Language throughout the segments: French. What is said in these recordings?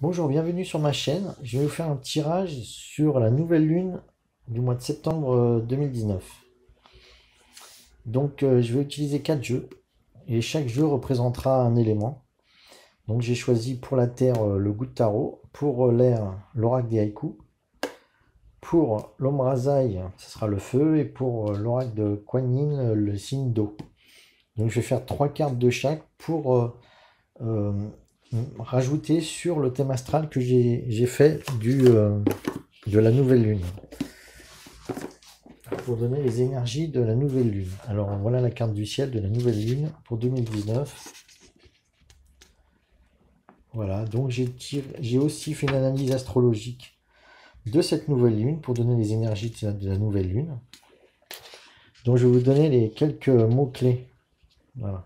Bonjour, bienvenue sur ma chaîne. Je vais vous faire un tirage sur la nouvelle lune du mois de septembre 2019. Je vais utiliser 4 jeux et chaque jeu représentera un élément. Donc j'ai choisi pour la terre le Goutte Tarot, pour l'air l'oracle des haïkus, pour l'Omrazaï ce sera le feu et pour l'oracle de Kuan Yin le signe d'eau. Donc je vais faire 3 cartes de chaque pour euh, rajouter sur le thème astral que j'ai fait de la nouvelle lune, pour donner les énergies de la nouvelle lune. Alors voilà la carte du ciel de la nouvelle lune pour 2019. Voilà, donc j'ai aussi fait une analyse astrologique de cette nouvelle lune pour donner les énergies de la nouvelle lune. Donc je vais vous donner les quelques mots-clés. Voilà.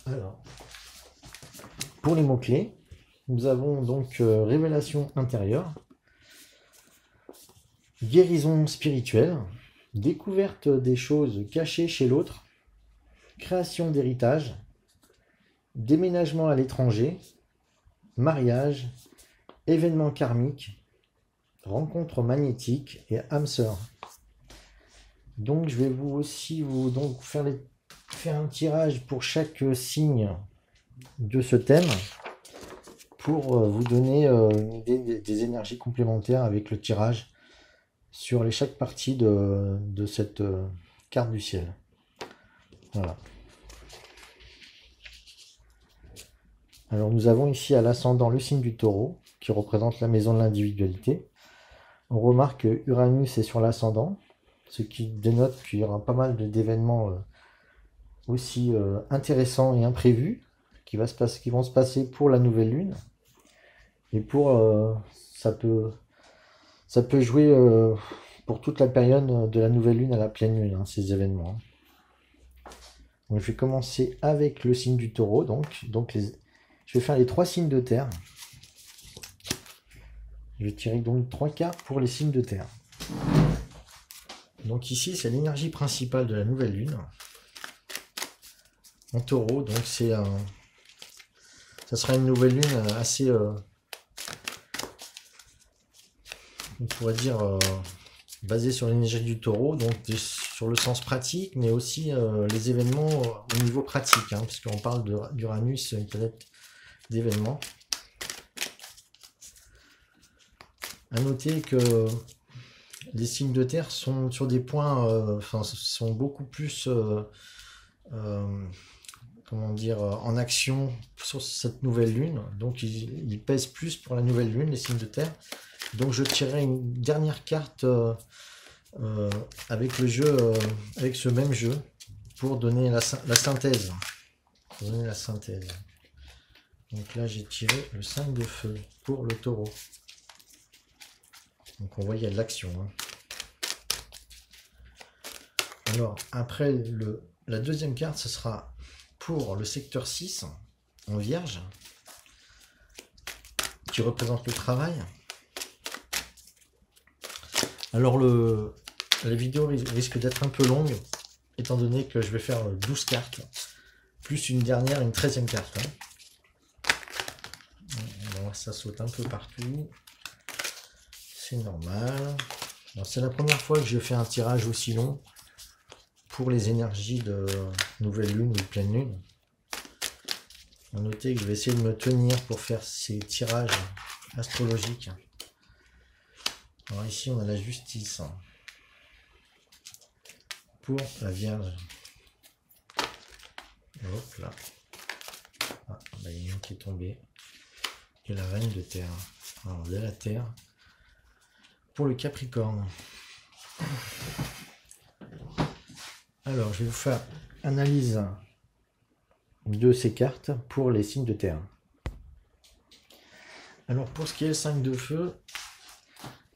Alors, pour les mots-clés, nous avons donc révélation intérieure, guérison spirituelle, découverte des choses cachées chez l'autre, création d'héritage, déménagement à l'étranger, mariage, événement karmique, rencontre magnétique et âme sœur. Donc je vais vous faire un tirage pour chaque signe de ce thème pour vous donner une idée des énergies complémentaires avec le tirage sur chaque partie de cette carte du ciel. Voilà. Alors nous avons ici à l'ascendant le signe du taureau qui représente la maison de l'individualité. On remarque que Uranus est sur l'ascendant, ce qui dénote qu'il y aura pas mal d'événements aussi intéressants et imprévus qui vont se passer pour la nouvelle lune. Et ça peut jouer pour toute la période de la nouvelle lune à la pleine lune, ces événements. Donc, je vais commencer avec le signe du taureau. Je vais faire les 3 signes de terre. Je vais tirer donc 3 cartes pour les signes de terre. Donc ici, c'est l'énergie principale de la nouvelle lune. En taureau, donc ça sera une nouvelle lune assez... on pourrait dire basé sur l'énergie du taureau, donc sur le sens pratique, mais aussi les événements au niveau pratique, puisqu'on parle d'Uranus, une planète d'événements. À noter que les signes de terre sont sur des points, sont beaucoup plus, comment dire, en action sur cette nouvelle lune, donc ils pèsent plus pour la nouvelle lune, les signes de terre. Donc je tirerai une dernière carte avec le jeu, avec ce même jeu, pour donner la synthèse. Donc là j'ai tiré le 5 de feu pour le taureau. Donc on voit il y a de l'action. Alors après la deuxième carte, ce sera pour le secteur 6 en vierge, qui représente le travail. Alors la vidéo risque d'être un peu longue, étant donné que je vais faire 12 cartes, plus une dernière, une 13e carte. Alors, ça saute un peu partout, c'est normal. C'est la première fois que je fais un tirage aussi long pour les énergies de nouvelle lune ou de pleine lune. À noter que je vais essayer de me tenir pour faire ces tirages astrologiques. Alors ici on a la justice pour la Vierge. Hop là. Ah, bah, il y a une qui est tombée. Et la reine de terre. Alors de la terre pour le Capricorne. Alors je vais vous faire analyse de ces cartes pour les signes de terre. Alors pour ce qui est le 5 de feu,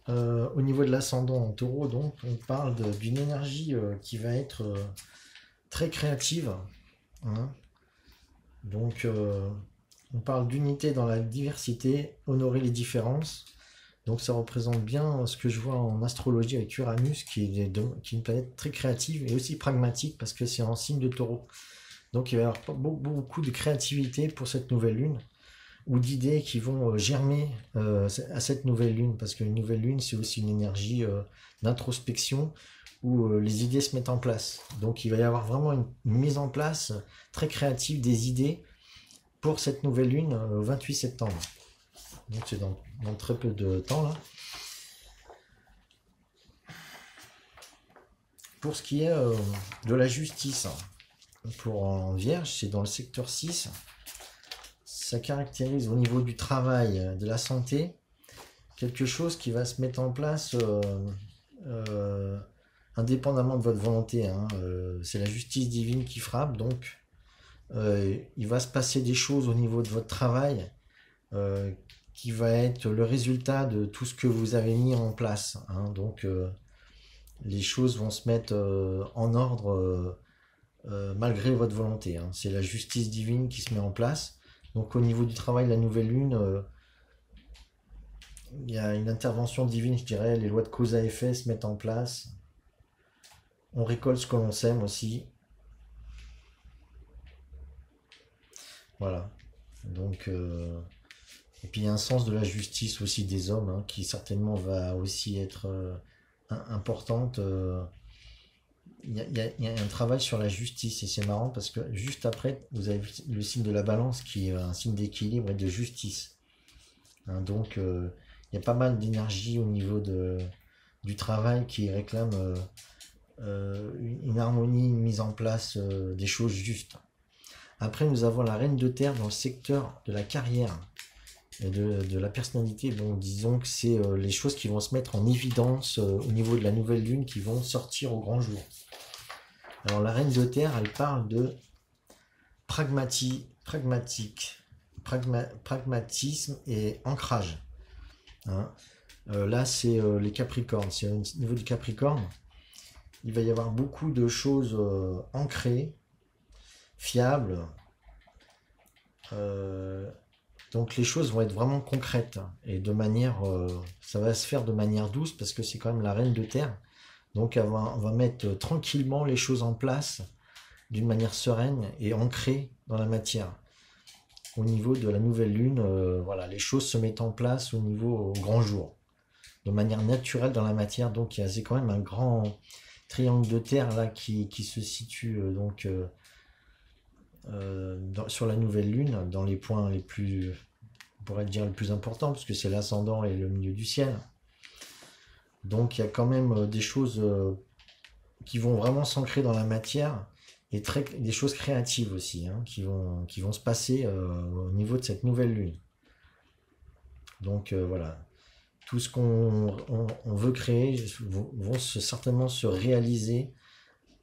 au niveau de l'ascendant en taureau, donc on parle d'une énergie qui va être très créative. Donc on parle d'unité dans la diversité, honorer les différences. Donc ça représente bien ce que je vois en astrologie avec Uranus, qui est une planète très créative et aussi pragmatique parce que c'est en signe de taureau. Donc il va y avoir beaucoup de créativité pour cette nouvelle lune. ou d'idées qui vont germer à cette nouvelle lune, parce qu'une nouvelle lune, c'est aussi une énergie d'introspection où les idées se mettent en place. Donc il va y avoir vraiment une mise en place très créative des idées pour cette nouvelle lune au 28 septembre. Donc c'est dans très peu de temps là. Pour ce qui est de la justice, pour en Vierge, c'est dans le secteur 6. Ça caractérise au niveau du travail, de la santé, quelque chose qui va se mettre en place indépendamment de votre volonté. Hein. C'est la justice divine qui frappe, donc il va se passer des choses au niveau de votre travail qui va être le résultat de tout ce que vous avez mis en place. Hein. Donc les choses vont se mettre en ordre malgré votre volonté. Hein. C'est la justice divine qui se met en place. Donc au niveau du travail, la nouvelle lune, il y a une intervention divine, je dirais. Les lois de cause à effet se mettent en place. On récolte ce que l'on sème aussi. Voilà. Donc, et puis il y a un sens de la justice aussi des hommes, hein, qui certainement va aussi être importante. Il y a un travail sur la justice et c'est marrant parce que juste après, vous avez le signe de la balance qui est un signe d'équilibre et de justice. Hein, donc, il y a pas mal d'énergie au niveau du travail qui réclame une harmonie, une mise en place des choses justes. Après, nous avons la reine de terre dans le secteur de la carrière et de la personnalité. Bon, disons que c'est les choses qui vont se mettre en évidence au niveau de la nouvelle lune qui vont sortir au grand jour. Alors, la reine de terre, elle parle de pragmatisme et ancrage. Hein. Là, c'est les Capricornes. C'est au niveau du Capricorne. Il va y avoir beaucoup de choses ancrées, fiables. Donc les choses vont être vraiment concrètes et de manière, ça va se faire de manière douce parce que c'est quand même la reine de terre. Donc on va mettre tranquillement les choses en place d'une manière sereine et ancrée dans la matière. Au niveau de la nouvelle lune, voilà, les choses se mettent en place au grand jour, de manière naturelle dans la matière. Donc c'est quand même un grand triangle de terre là qui se situe sur la nouvelle lune, dans les points les plus, on pourrait dire les plus importants, parce que c'est l'ascendant et le milieu du ciel. Donc il y a quand même des choses qui vont vraiment s'ancrer dans la matière et des choses créatives aussi, hein, qui vont se passer au niveau de cette nouvelle lune. Donc voilà, tout ce qu'on veut créer vont certainement se réaliser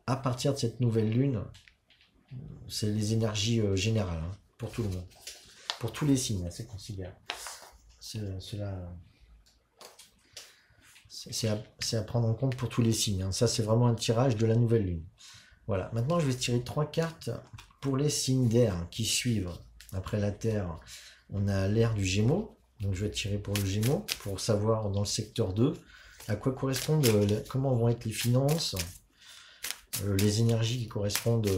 à partir de cette nouvelle lune. C'est les énergies générales, hein, pour tout le monde, pour tous les signes, c'est considéré. C'est à prendre en compte pour tous les signes. Hein. Ça, c'est vraiment un tirage de la nouvelle lune. Voilà. Maintenant, je vais tirer 3 cartes pour les signes d'air qui suivent. Après la Terre, on a l'air du Gémeaux. Donc, je vais tirer pour le Gémeaux pour savoir dans le secteur 2 à quoi correspondent, comment vont être les finances, les énergies qui correspondent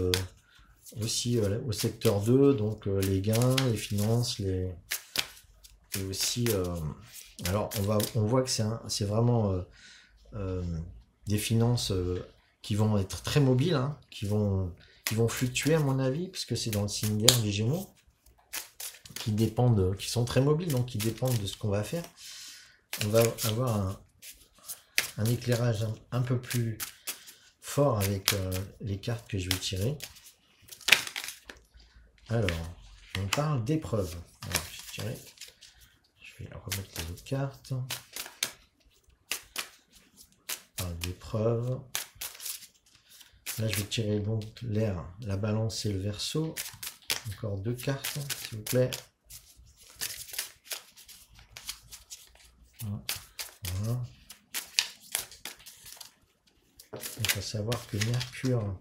aussi au secteur 2, donc les gains, les finances, et aussi alors on voit que c'est vraiment des finances qui vont être très mobiles, hein, qui vont fluctuer à mon avis, puisque c'est dans le signe d'air des Gémeaux, qui sont très mobiles, donc qui dépendent de ce qu'on va faire. On va avoir un éclairage un peu plus fort avec les cartes que je vais tirer. Alors, on parle d'épreuves. Je vais remettre les autres cartes. On parle d'épreuves. Là, je vais tirer donc l'air, la balance et le verseau. Encore 2 cartes, s'il vous plaît. Voilà. Il faut savoir que Mercure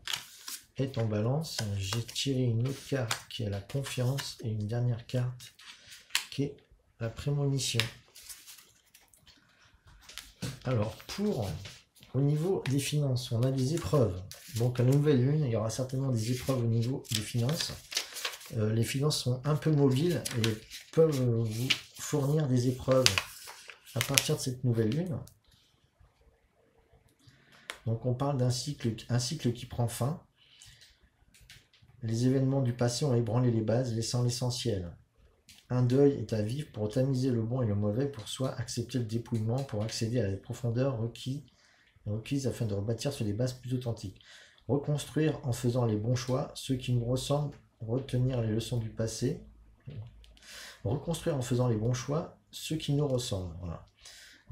est en balance. J'ai tiré une autre carte qui est la confiance et une dernière carte qui est la prémonition. Alors, au niveau des finances, on a des épreuves. Donc, à la nouvelle lune, il y aura certainement des épreuves au niveau des finances. Les finances sont un peu mobiles et peuvent vous fournir des épreuves à partir de cette nouvelle lune. Donc on parle un cycle qui prend fin. Les événements du passé ont ébranlé les bases, laissant l'essentiel. Un deuil est à vivre pour tamiser le bon et le mauvais pour soi, accepter le dépouillement pour accéder à la profondeur requise afin de rebâtir sur des bases plus authentiques. Reconstruire en faisant les bons choix, ceux qui nous ressemblent, retenir les leçons du passé. Reconstruire en faisant les bons choix, ceux qui nous ressemblent. Voilà.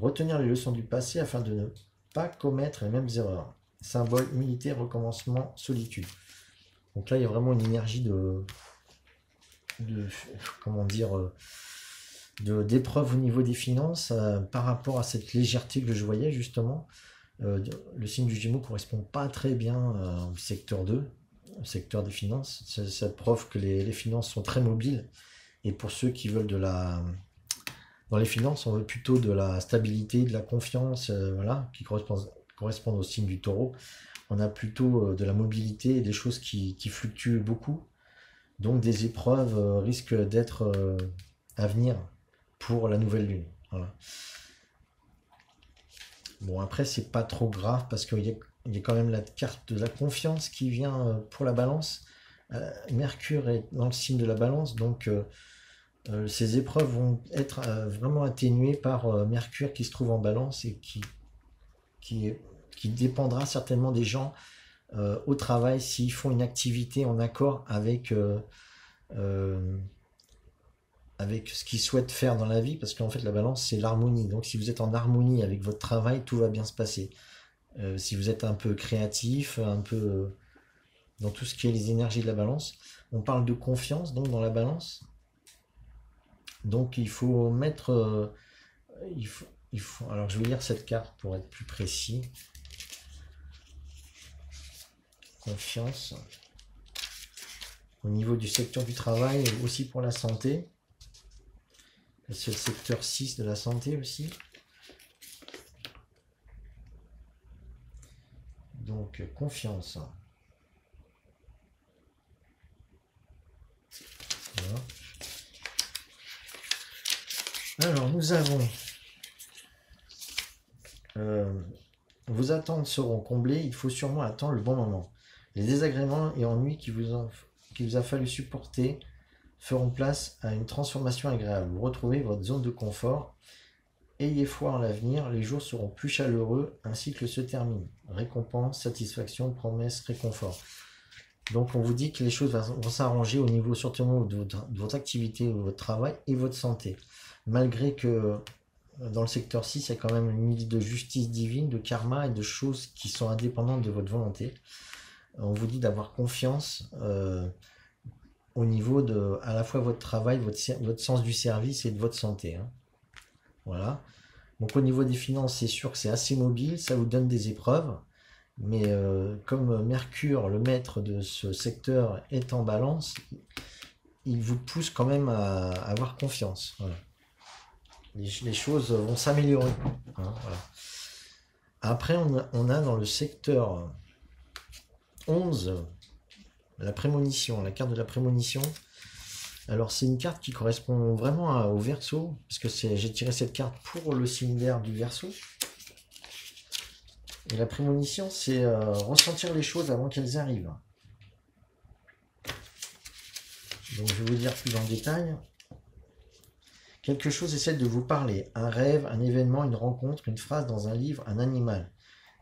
Retenir les leçons du passé afin de ne pas commettre les mêmes erreurs. Symbole, humilité, recommencement, solitude. Donc là, il y a vraiment une énergie d'épreuve au niveau des finances par rapport à cette légèreté que je voyais justement. Le signe du Gémeaux correspond pas très bien au secteur 2, au secteur des finances. Ça prouve que les finances sont très mobiles. Et pour ceux qui veulent dans les finances, on veut plutôt de la stabilité, de la confiance, voilà, qui correspondent au signe du Taureau. On a plutôt de la mobilité et des choses qui fluctuent beaucoup. Donc des épreuves risquent d'être à venir pour la nouvelle lune. Voilà. Bon, après, c'est pas trop grave parce qu'il y a quand même la carte de la confiance qui vient pour la balance. Mercure est dans le signe de la balance, donc ces épreuves vont être vraiment atténuées par Mercure qui se trouve en balance et qui dépendra certainement des gens au travail s'ils font une activité en accord avec ce qu'ils souhaitent faire dans la vie, parce qu'en fait la balance c'est l'harmonie. Donc si vous êtes en harmonie avec votre travail, tout va bien se passer. Si vous êtes un peu créatif, un peu dans tout ce qui est les énergies de la balance, on parle de confiance donc dans la balance. Donc il faut mettre, alors je vais lire cette carte pour être plus précis. Confiance au niveau du secteur du travail et aussi pour la santé. C'est le secteur 6 de la santé aussi. Donc confiance. Voilà. Alors nous avons vos attentes seront comblées, il faut sûrement attendre le bon moment. Les désagréments et ennuis qu'il vous a fallu supporter feront place à une transformation agréable. Vous retrouvez votre zone de confort. Ayez foi en l'avenir, les jours seront plus chaleureux, un cycle se termine. Récompense, satisfaction, promesse, réconfort. Donc on vous dit que les choses vont s'arranger au niveau surtout de votre activité, de votre travail et votre santé. Malgré que dans le secteur 6, il y a quand même une idée de justice divine, de karma et de choses qui sont indépendantes de votre volonté. On vous dit d'avoir confiance au niveau de à la fois votre travail, votre sens du service et de votre santé. Hein. Voilà. Donc au niveau des finances, c'est sûr que c'est assez mobile, ça vous donne des épreuves. Mais comme Mercure, le maître de ce secteur, est en balance, il vous pousse quand même à avoir confiance. Voilà. Les choses vont s'améliorer. Hein, voilà. Après, on a dans le secteur 11, la prémonition, la carte de la prémonition. Alors, c'est une carte qui correspond vraiment au Verseau, parce que j'ai tiré cette carte pour le signe d'air du Verseau. Et la prémonition, c'est ressentir les choses avant qu'elles arrivent. Donc, je vais vous dire plus en détail. Quelque chose essaie de vous parler. Un rêve, un événement, une rencontre, une phrase dans un livre, un animal.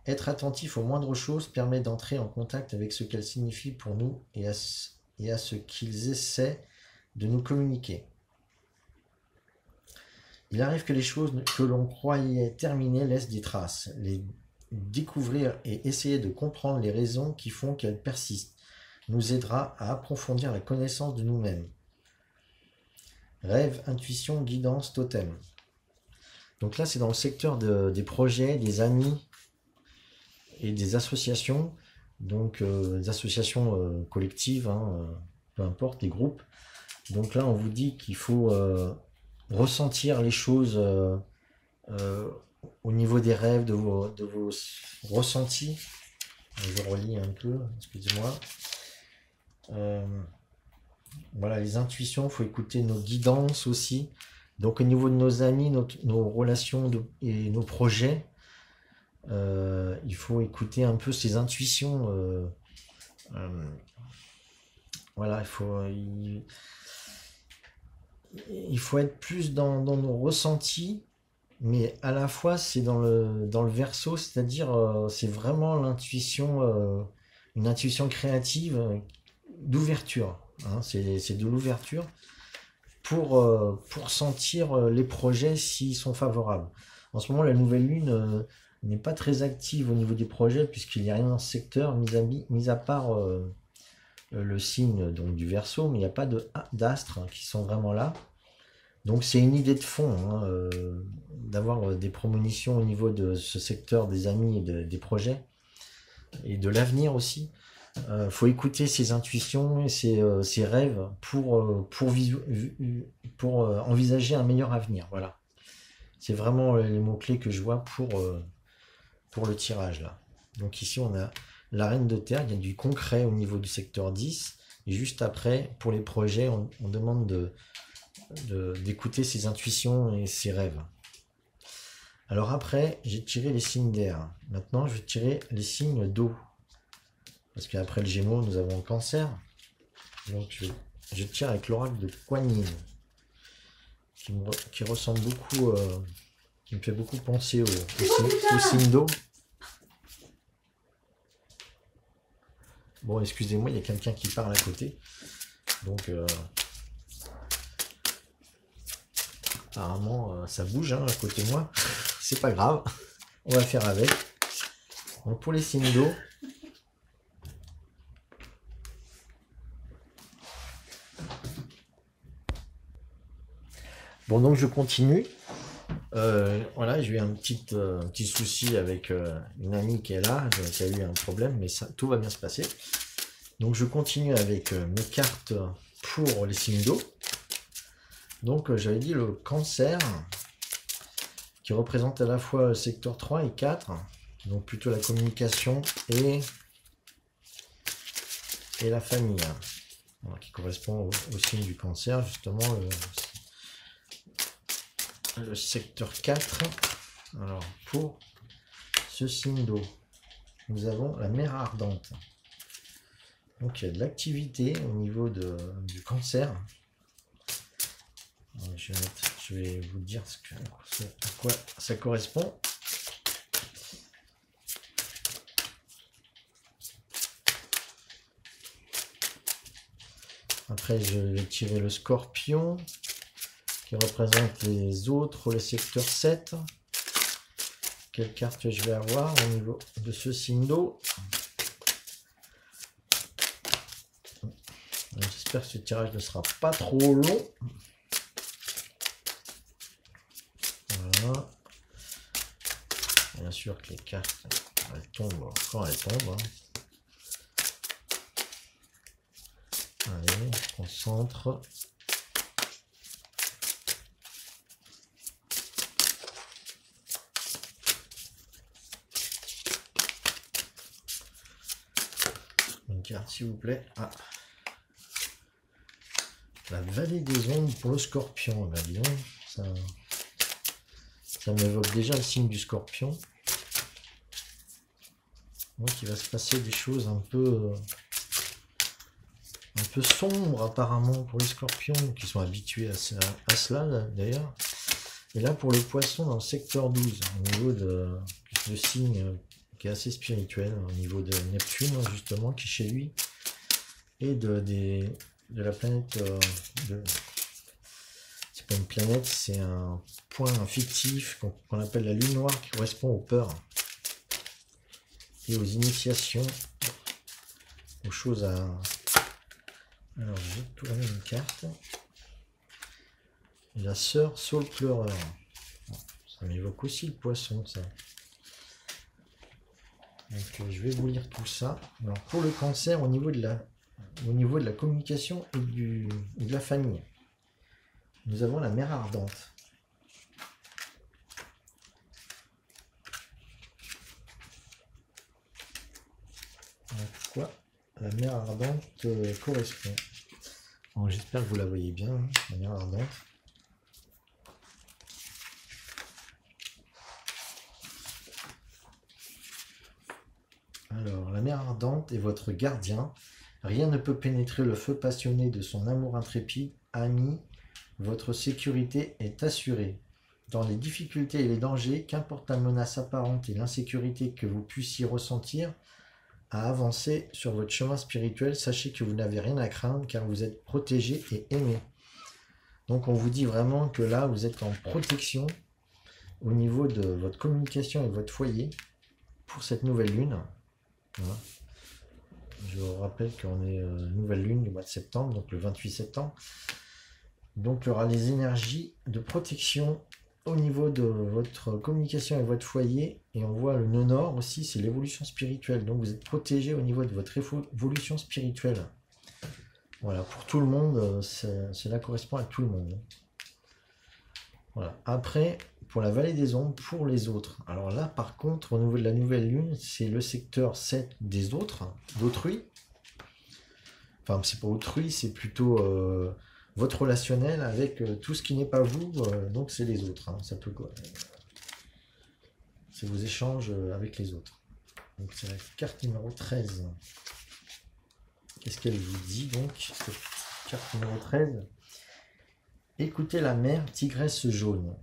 Être attentif aux moindres choses permet d'entrer en contact avec ce qu'elles signifient pour nous et à ce qu'ils essaient de nous communiquer. Il arrive que les choses que l'on croyait terminées laissent des traces. Les découvrir et essayer de comprendre les raisons qui font qu'elles persistent nous aidera à approfondir la connaissance de nous-mêmes. Rêve, intuition, guidance, totem. Donc là, c'est dans le secteur des projets, des amis et des associations. Donc, des associations collectives, hein, peu importe, des groupes. Donc là, on vous dit qu'il faut ressentir les choses au niveau des rêves, de vos ressentis. Je relis un peu, excusez-moi. Voilà, les intuitions, il faut écouter nos guidances aussi. Donc au niveau de nos amis, nos relations et nos projets, il faut écouter un peu ces intuitions. Euh, voilà, il faut être plus dans nos ressentis, mais à la fois c'est dans le verso, c'est-à-dire c'est vraiment l'intuition, une intuition créative d'ouverture. Hein, c'est de l'ouverture pour sentir les projets s'ils sont favorables. En ce moment, la nouvelle lune n'est pas très active au niveau des projets puisqu'il n'y a rien dans ce secteur, mis à part le signe donc, du Verseau, mais il n'y a pas d'astres qui sont vraiment là. Donc c'est une idée de fond hein, d'avoir des prémonitions au niveau de ce secteur des amis et des projets et de l'avenir aussi. Faut écouter ses intuitions et ses rêves pour envisager un meilleur avenir. Voilà. C'est vraiment les mots-clés que je vois pour le tirage là. Donc ici on a la reine de terre, il y a du concret au niveau du secteur 10. Et juste après, pour les projets, on demande d'écouter ses intuitions et ses rêves. Alors après, j'ai tiré les signes d'air. Maintenant, je vais tirer les signes d'eau. Parce qu'après le Gémeaux, nous avons le Cancer. Donc je tire avec l'oracle de Kuan Yin, qui ressemble beaucoup, qui me fait beaucoup penser au signe d'eau. Bon, excusez-moi, il y a quelqu'un qui parle à côté. Donc, apparemment, ça bouge hein, à côté de moi. C'est pas grave. On va faire avec. Donc, pour les signes d'eau, bon, donc je continue. Voilà, j'ai eu un petit souci avec une amie qui est là, qui a eu un problème, mais ça, tout va bien se passer. Donc je continue avec mes cartes pour les signes d'eau. Donc j'avais dit le Cancer, qui représente à la fois le secteur 3 et 4, donc plutôt la communication et la famille, voilà, qui correspond au signe du Cancer, justement le secteur 4. Alors pour ce signe d'eau, nous avons la mer ardente. Donc il y a de l'activité au niveau du Cancer. Je vais vous dire à quoi ça correspond. Après, je vais tirer le Scorpion, qui représente les autres, le secteur 7. Quelle carte je vais avoir au niveau de ce signe d'eau? J'espère que ce tirage ne sera pas trop long. Voilà. Bien sûr que les cartes, elles tombent quand elles tombent. Allez, on se concentre. Une carte, s'il vous plaît. Ah. La vallée des ondes pour le Scorpion. Ben, dis donc, ça m'évoque déjà le signe du Scorpion. Donc il va se passer des choses un peu sombres apparemment pour les Scorpions, qui sont habitués à cela d'ailleurs. Et là pour le Poisson dans le secteur 12, au niveau de signe qui est assez spirituel, au niveau de Neptune justement, qui est chez lui, et de la planète c'est pas une planète, c'est un point fictif qu'on appelle la lune noire, qui correspond aux peurs et aux initiations, aux choses à... Alors je vais tourner une carte. La sœur Saule pleureur. Ça m'évoque aussi le Poisson, ça. Donc je vais vous lire tout ça. Alors pour le Cancer, au niveau de la communication et de la famille, nous avons la mer ardente. Alors, pourquoi la mer ardente correspond? Bon, j'espère que vous la voyez bien, hein, de manière ardente. Alors, la mer ardente est votre gardien. Rien ne peut pénétrer le feu passionné de son amour intrépide. Ami, votre sécurité est assurée. Dans les difficultés et les dangers, qu'importe la menace apparente et l'insécurité que vous puissiez ressentir, à avancer sur votre chemin spirituel, sachez que vous n'avez rien à craindre car vous êtes protégé et aimé. Donc on vous dit vraiment que là, vous êtes en protection au niveau de votre communication et de votre foyer pour cette nouvelle lune. Voilà. Je vous rappelle qu'on est nouvelle lune du mois de septembre, donc le 28 septembre. Donc il y aura les énergies de protection au niveau de votre communication et votre foyer. Et on voit le nœud nord aussi, c'est l'évolution spirituelle. Donc vous êtes protégé au niveau de votre évolution spirituelle. Voilà, pour tout le monde, cela correspond à tout le monde. Voilà. Après, pour la vallée des ombres, pour les autres. Alors là, par contre, au niveau de la nouvelle lune, c'est le secteur 7 des autres, d'autrui. Enfin, c'est pas autrui, c'est plutôt votre relationnel avec tout ce qui n'est pas vous, donc c'est les autres. Hein. Ça peut quoi c'est vos échanges avec les autres. Donc c'est la carte numéro 13. Qu'est-ce qu'elle vous dit donc, cette carte numéro 13? Écoutez la mer tigresse jaune.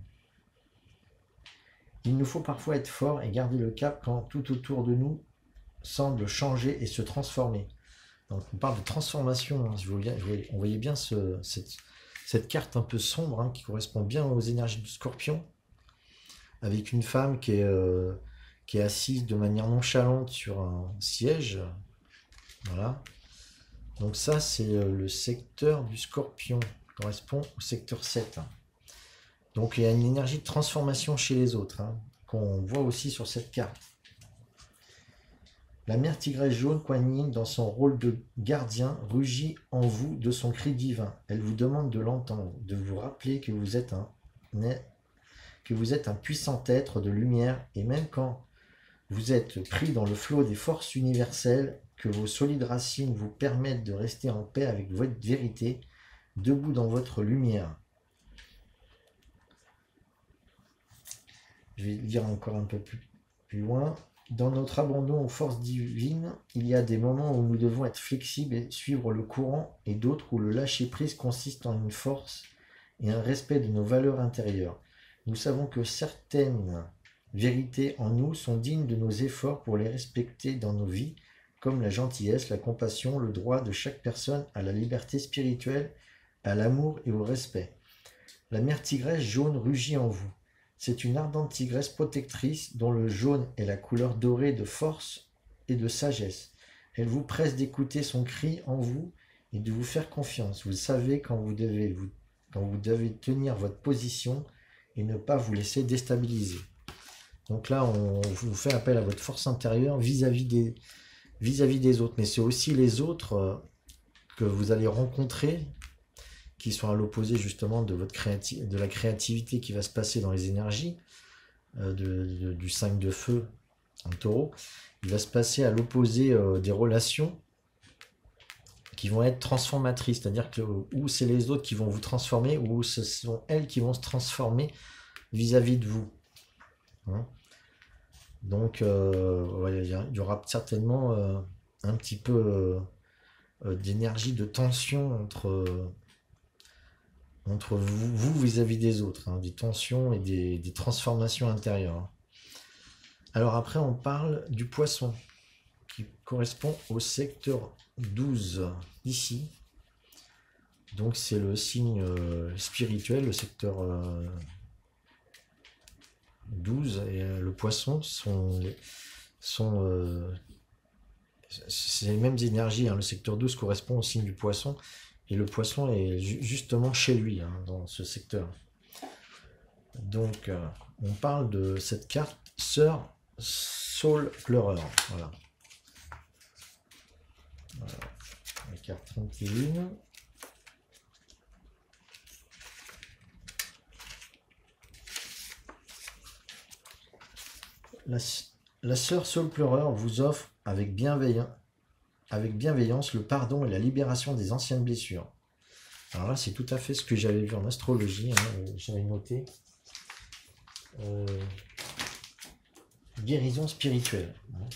Il nous faut parfois être fort et garder le cap quand tout autour de nous semble changer et se transformer. Donc on parle de transformation, hein. On voyait bien cette carte un peu sombre hein, qui correspond bien aux énergies du Scorpion, avec une femme qui est assise de manière nonchalante sur un siège. Voilà. Donc ça c'est le secteur du Scorpion, qui correspond au secteur 7. Donc il y a une énergie de transformation chez les autres, hein, qu'on voit aussi sur cette carte. La mère tigresse jaune, Kuan Yin, dans son rôle de gardien, rugit en vous de son cri divin. Elle vous demande de l'entendre, de vous rappeler que vous êtes un puissant être de lumière, et même quand vous êtes pris dans le flot des forces universelles, que vos solides racines vous permettent de rester en paix avec votre vérité, debout dans votre lumière. Je vais lire encore un peu plus loin. Dans notre abandon aux forces divines, il y a des moments où nous devons être flexibles et suivre le courant, et d'autres où le lâcher-prise consiste en une force et un respect de nos valeurs intérieures. Nous savons que certaines vérités en nous sont dignes de nos efforts pour les respecter dans nos vies, comme la gentillesse, la compassion, le droit de chaque personne à la liberté spirituelle, à l'amour et au respect. La mère tigresse jaune rugit en vous. C'est une ardente tigresse protectrice dont le jaune est la couleur dorée de force et de sagesse. Elle vous presse d'écouter son cri en vous et de vous faire confiance. Vous savez quand vous devez tenir votre position et ne pas vous laisser déstabiliser. Donc là, on vous fait appel à votre force intérieure vis-à-vis des autres. Mais c'est aussi les autres que vous allez rencontrer qui sont à l'opposé justement de la créativité qui va se passer dans les énergies du 5 de feu en taureau. Il va se passer à l'opposé des relations qui vont être transformatrices, c'est-à-dire que ou c'est les autres qui vont vous transformer, ou ce sont elles qui vont se transformer vis-à-vis de vous. Hein. Donc il y aura certainement un petit peu d'énergie, de tension entre vous vis-à-vis des autres, hein, des tensions et des transformations intérieures. Hein. Alors après, on parle du poisson, qui correspond au secteur 12, ici. Donc c'est le signe spirituel, le secteur 12, et le poisson c'est les mêmes énergies, hein. Le secteur 12 correspond au signe du poisson, et le poisson est justement chez lui, hein, dans ce secteur. Donc, on parle de cette carte Sœur Saule Pleureur. Voilà. La carte 31. La Sœur Saule Pleureur vous offre avec bienveillance le pardon et la libération des anciennes blessures. Alors là, c'est tout à fait ce que j'avais vu en astrologie, hein, j'avais noté. Guérison spirituelle. Hein.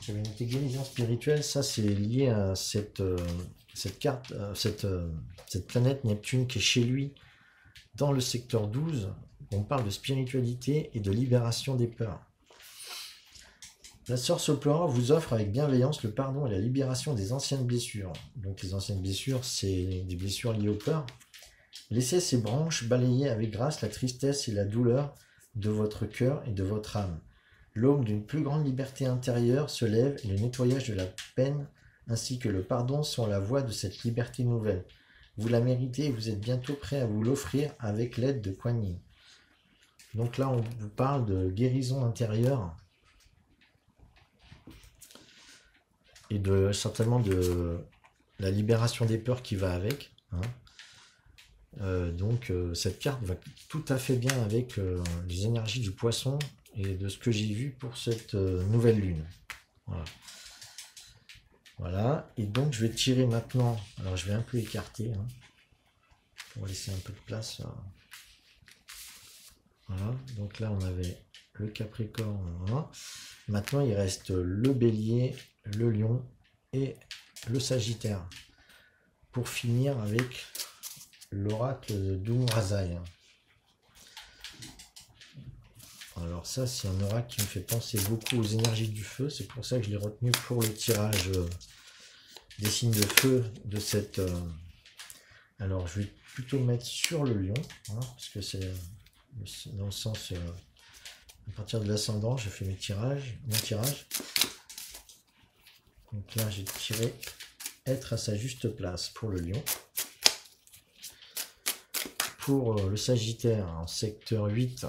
J'avais noté guérison spirituelle, ça c'est lié à cette carte, cette planète Neptune qui est chez lui dans le secteur 12. On parle de spiritualité et de libération des peurs. La sœur Soplora vous offre avec bienveillance le pardon et la libération des anciennes blessures. Donc les anciennes blessures, c'est des blessures liées aux peurs. Laissez ces branches balayer avec grâce la tristesse et la douleur de votre cœur et de votre âme. L'aube d'une plus grande liberté intérieure se lève et le nettoyage de la peine ainsi que le pardon sont la voie de cette liberté nouvelle. Vous la méritez et vous êtes bientôt prêt à vous l'offrir avec l'aide de Kuan Yin. Donc là, on vous parle de guérison intérieure et certainement de la libération des peurs qui va avec. Hein. Donc cette carte va tout à fait bien avec les énergies du poisson et de ce que j'ai vu pour cette nouvelle lune. Voilà. Voilà. Et donc je vais tirer maintenant. Alors je vais un peu écarter hein, pour laisser un peu de place. Voilà. Donc là on avait le Capricorne. Voilà. Maintenant il reste le Bélier, le Lion et le Sagittaire. Pour finir avec l'oracle de Doumrazai. Alors ça, c'est un oracle qui me fait penser beaucoup aux énergies du feu. C'est pour ça que je l'ai retenu pour le tirage des signes de feu de cette... Alors, je vais plutôt mettre sur le lion, hein, parce que c'est dans le sens... à partir de l'ascendant, je fais mon tirage. Donc là, j'ai tiré être à sa juste place pour le lion. Pour le Sagittaire, en secteur 8,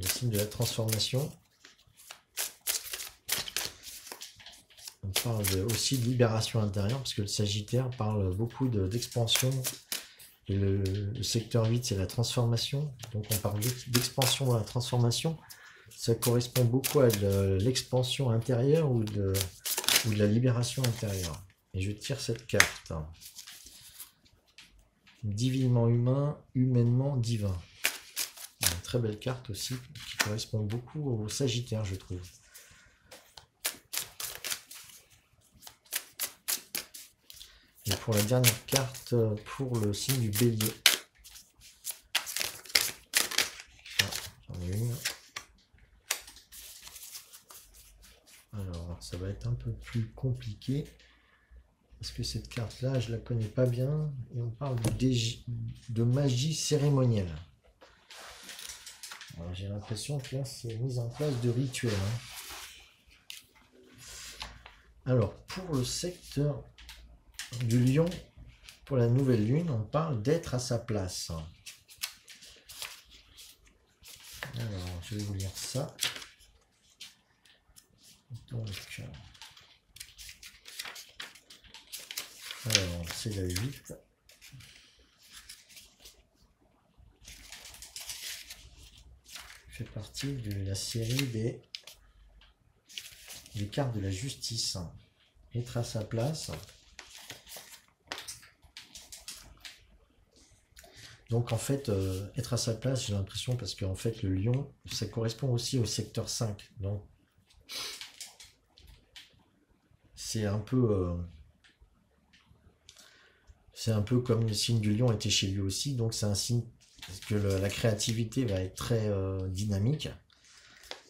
le signe de la transformation. On parle aussi de libération intérieure, parce que le Sagittaire parle beaucoup d'expansion. Et le secteur 8, c'est la transformation. Donc on parle d'expansion dans la transformation. Ça correspond beaucoup à l'expansion intérieure ou de la libération intérieure. Et je tire cette carte. Divinement humain, humainement divin. Une très belle carte aussi, qui correspond beaucoup au Sagittaire, je trouve. Et pour la dernière carte, pour le signe du Bélier. Ah, j'en ai une. Alors, ça va être un peu plus compliqué. Parce que cette carte-là, je la connais pas bien. Et on parle de magie cérémonielle. J'ai l'impression que là, c'est mise en place de rituels. Hein. Alors, pour le secteur du lion, pour la nouvelle lune, on parle d'être à sa place. Alors, je vais vous lire ça. Donc, alors, c'est la 8. Fait partie de la série des cartes de la justice. Être à sa place. Donc en fait, être à sa place, j'ai l'impression, parce qu'en fait le lion, ça correspond aussi au secteur 5. Donc c'est un peu comme le signe du lion était chez lui aussi. Donc c'est un signe que la créativité va être très dynamique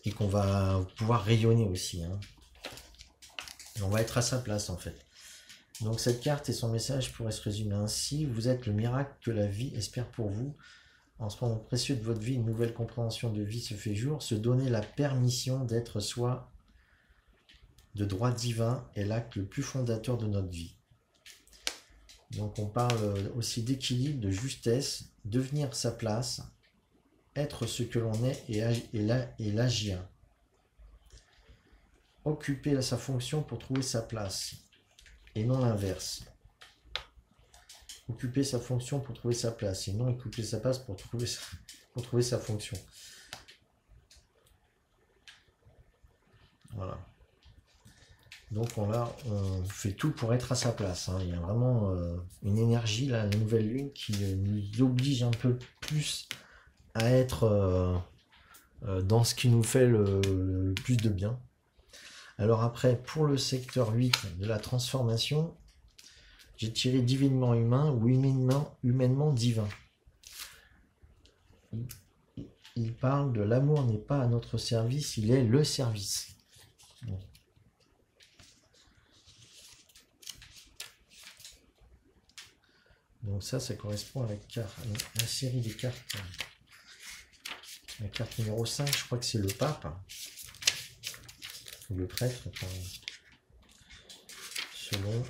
et qu'on va pouvoir rayonner aussi. Hein. Et on va être à sa place en fait. Donc cette carte et son message pourraient se résumer ainsi. Vous êtes le miracle que la vie espère pour vous. En ce moment précieux de votre vie, une nouvelle compréhension de vie se fait jour. Se donner la permission d'être soi de droit divin est l'acte le plus fondateur de notre vie. Donc on parle aussi d'équilibre, de justesse, devenir sa place, être ce que l'on est et l'agir. Occuper sa fonction pour trouver sa place et non l'inverse. Occuper sa fonction pour trouver sa place et non occuper sa place pour trouver sa fonction. Voilà. Donc on fait tout pour être à sa place, hein. Il y a vraiment une énergie, là, la nouvelle lune, qui nous oblige un peu plus à être dans ce qui nous fait le plus de bien. Alors après, pour le secteur 8 de la transformation, j'ai tiré divinement humain ou humainement divin. Il parle de l'amour n'est pas à notre service, il est le service. Bon. Donc ça correspond à la série des cartes. La carte numéro 5, je crois que c'est le pape. Ou le prêtre, enfin, selon.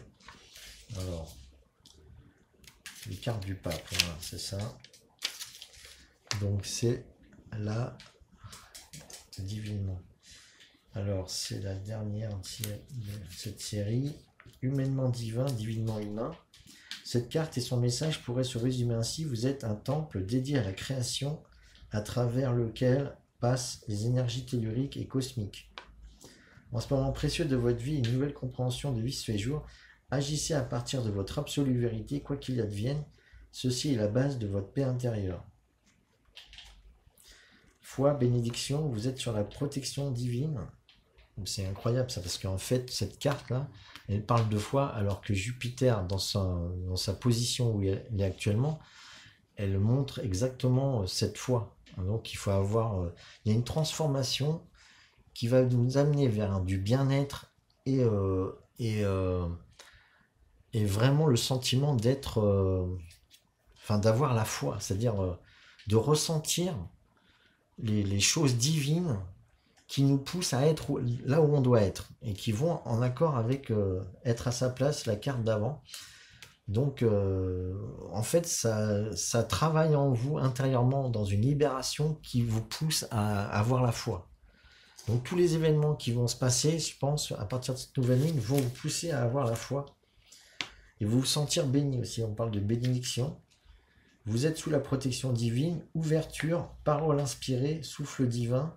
Alors, les cartes du pape, voilà, c'est ça. Donc c'est là, divinement. Alors, c'est la dernière de cette série. Humainement divin, divinement humain. Cette carte et son message pourraient se résumer ainsi. Vous êtes un temple dédié à la création à travers lequel passent les énergies telluriques et cosmiques. En ce moment précieux de votre vie, une nouvelle compréhension de vie se fait jour. Agissez à partir de votre absolue vérité, quoi qu'il advienne. Ceci est la base de votre paix intérieure. Foi, bénédiction, vous êtes sur la protection divine. C'est incroyable ça, parce qu'en fait, cette carte-là, elle parle de foi, alors que Jupiter, dans sa position où elle est actuellement, elle montre exactement cette foi. Donc il faut avoir... il y a une transformation qui va nous amener vers du bien-être et vraiment le sentiment d'être... d'avoir la foi, c'est-à-dire de ressentir les choses divines qui nous poussent à être là où on doit être et qui vont en accord avec être à sa place, la carte d'avant. Donc, en fait, ça travaille en vous intérieurement dans une libération qui vous pousse à avoir la foi. Donc, tous les événements qui vont se passer, je pense, à partir de cette nouvelle ligne, vont vous pousser à avoir la foi et vous sentir béni aussi. On parle de bénédiction. Vous êtes sous la protection divine, ouverture, parole inspirée, souffle divin,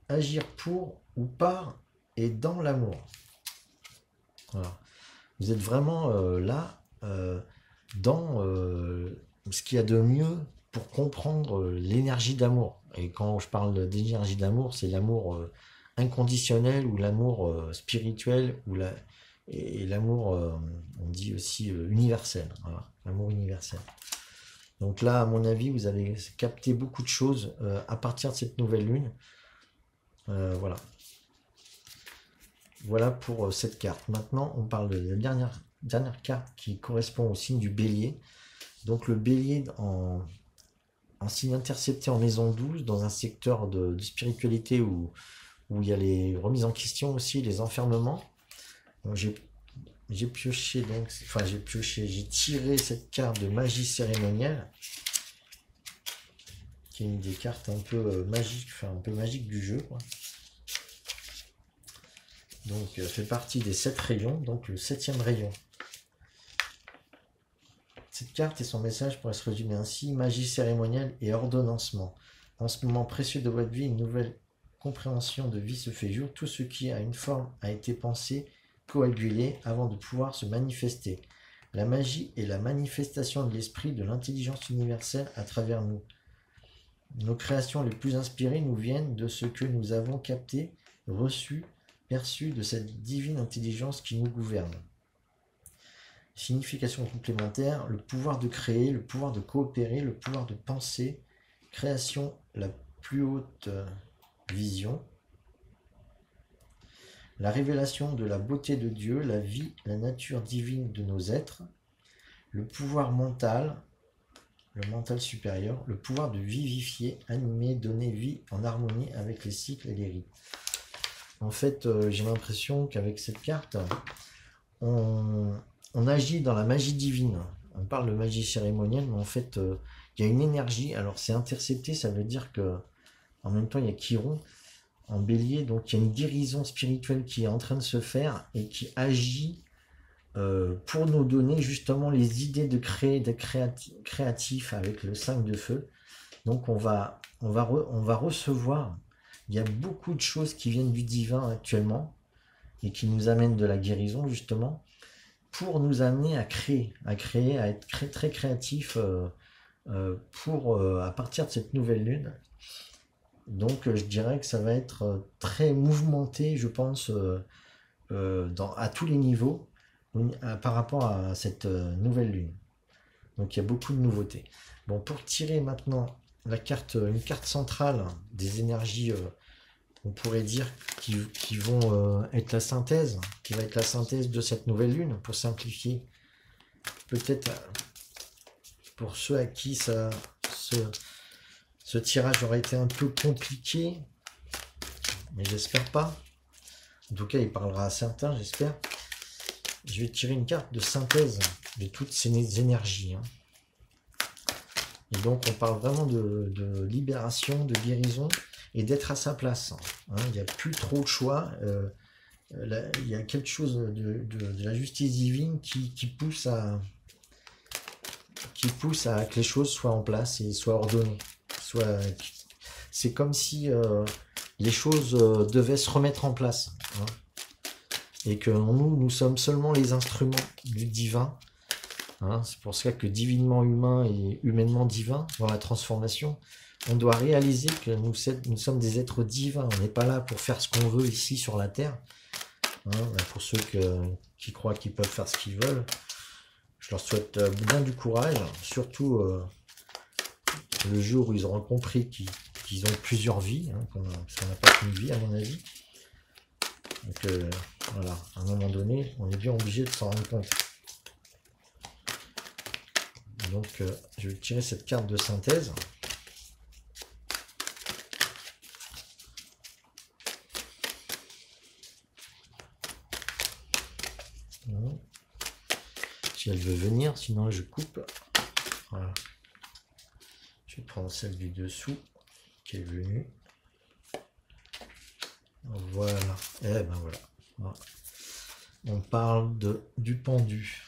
agir pour ou par et dans l'amour. Voilà. Vous êtes vraiment là dans ce qu'il y a de mieux pour comprendre l'énergie d'amour. Et quand je parle d'énergie d'amour, c'est l'amour inconditionnel ou l'amour spirituel et l'amour, on dit aussi universel. Voilà, l'amour universel. Donc là, à mon avis, vous avez capté beaucoup de choses à partir de cette nouvelle lune. Voilà. Voilà pour cette carte. Maintenant, on parle de la dernière carte qui correspond au signe du bélier. Donc le bélier en signe intercepté en maison 12, dans un secteur de spiritualité où il y a les remises en question aussi, les enfermements. J'ai pioché, donc, enfin j'ai tiré cette carte de magie cérémonielle, qui est une des cartes un peu magiques, un peu magique du jeu, quoi. Donc, fait partie des 7 rayons, donc le 7e rayon. Cette carte et son message pourrait se résumer ainsi: magie cérémonielle et ordonnancement. En ce moment précieux de votre vie, une nouvelle compréhension de vie se fait jour. Tout ce qui a une forme a été pensé, coagulé, avant de pouvoir se manifester. La magie est la manifestation de l'esprit, de l'intelligence universelle à travers nous. Nos créations les plus inspirées nous viennent de ce que nous avons capté, reçu, perçu de cette divine intelligence qui nous gouverne. Signification complémentaire: le pouvoir de créer, le pouvoir de coopérer, le pouvoir de penser, création, la plus haute vision, la révélation de la beauté de Dieu, la vie, la nature divine de nos êtres, le pouvoir mental, le mental supérieur, le pouvoir de vivifier, animer, donner vie en harmonie avec les cycles et les rythmes. En fait, j'ai l'impression qu'avec cette carte, on agit dans la magie divine. On parle de magie cérémonielle, mais en fait, il y a une énergie. Alors, c'est intercepté, ça veut dire que en même temps, il y a Chiron en bélier, donc il y a une guérison spirituelle qui est en train de se faire et qui agit pour nous donner justement les idées de créer, de créatif avec le 5 de feu. Donc, on va recevoir. Il y a beaucoup de choses qui viennent du divin actuellement, et qui nous amène de la guérison justement, pour nous amener à créer, à être très créatif à partir de cette nouvelle lune. Donc je dirais que ça va être très mouvementé, je pense, à tous les niveaux par rapport à cette nouvelle lune. Donc il y a beaucoup de nouveautés. Bon, pour tirer maintenant une carte centrale des énergies, on pourrait dire, qui vont être la synthèse, qui va être la synthèse de cette nouvelle lune, pour simplifier. Peut-être pour ceux à qui ce tirage aurait été un peu compliqué, mais j'espère pas. En tout cas, il parlera à certains, j'espère. Je vais tirer une carte de synthèse de toutes ces énergies. Et donc, on parle vraiment de libération, de guérison, et d'être à sa place. Il n'y a plus trop de choix. Il y a quelque chose de la justice divine qui pousse à que les choses soient en place et soient ordonnées. C'est comme si les choses devaient se remettre en place. Et que nous sommes seulement les instruments du divin. C'est pour ça que divinement humain et humainement divin, dans la transformation, on doit réaliser que nous sommes des êtres divins. On n'est pas là pour faire ce qu'on veut ici sur la Terre. Pour ceux qui croient qu'ils peuvent faire ce qu'ils veulent, je leur souhaite bien du courage, surtout le jour où ils auront compris qu'ils ont plusieurs vies, parce qu'on n'a pas qu'une vie à mon avis. Donc voilà, à un moment donné, on est bien obligé de s'en rendre compte. Donc je vais tirer cette carte de synthèse. Si elle veut venir, sinon je coupe. Voilà. Je vais prendre celle du dessous qui est venue. Voilà. Et ben voilà. On parle du pendu.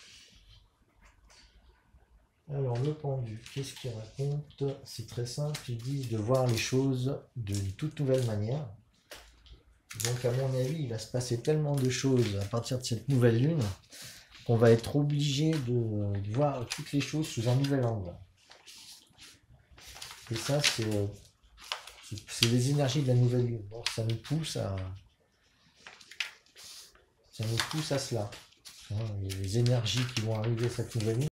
Alors le pendu, qu'est-ce qu'il raconte? C'est très simple, il dit de voir les choses d'une toute nouvelle manière. Donc à mon avis, il va se passer tellement de choses à partir de cette nouvelle lune qu'on va être obligé de voir toutes les choses sous un nouvel angle. Et ça, c'est les énergies de la nouvelle lune. Donc ça nous pousse à cela. Les énergies qui vont arriver à cette nouvelle lune.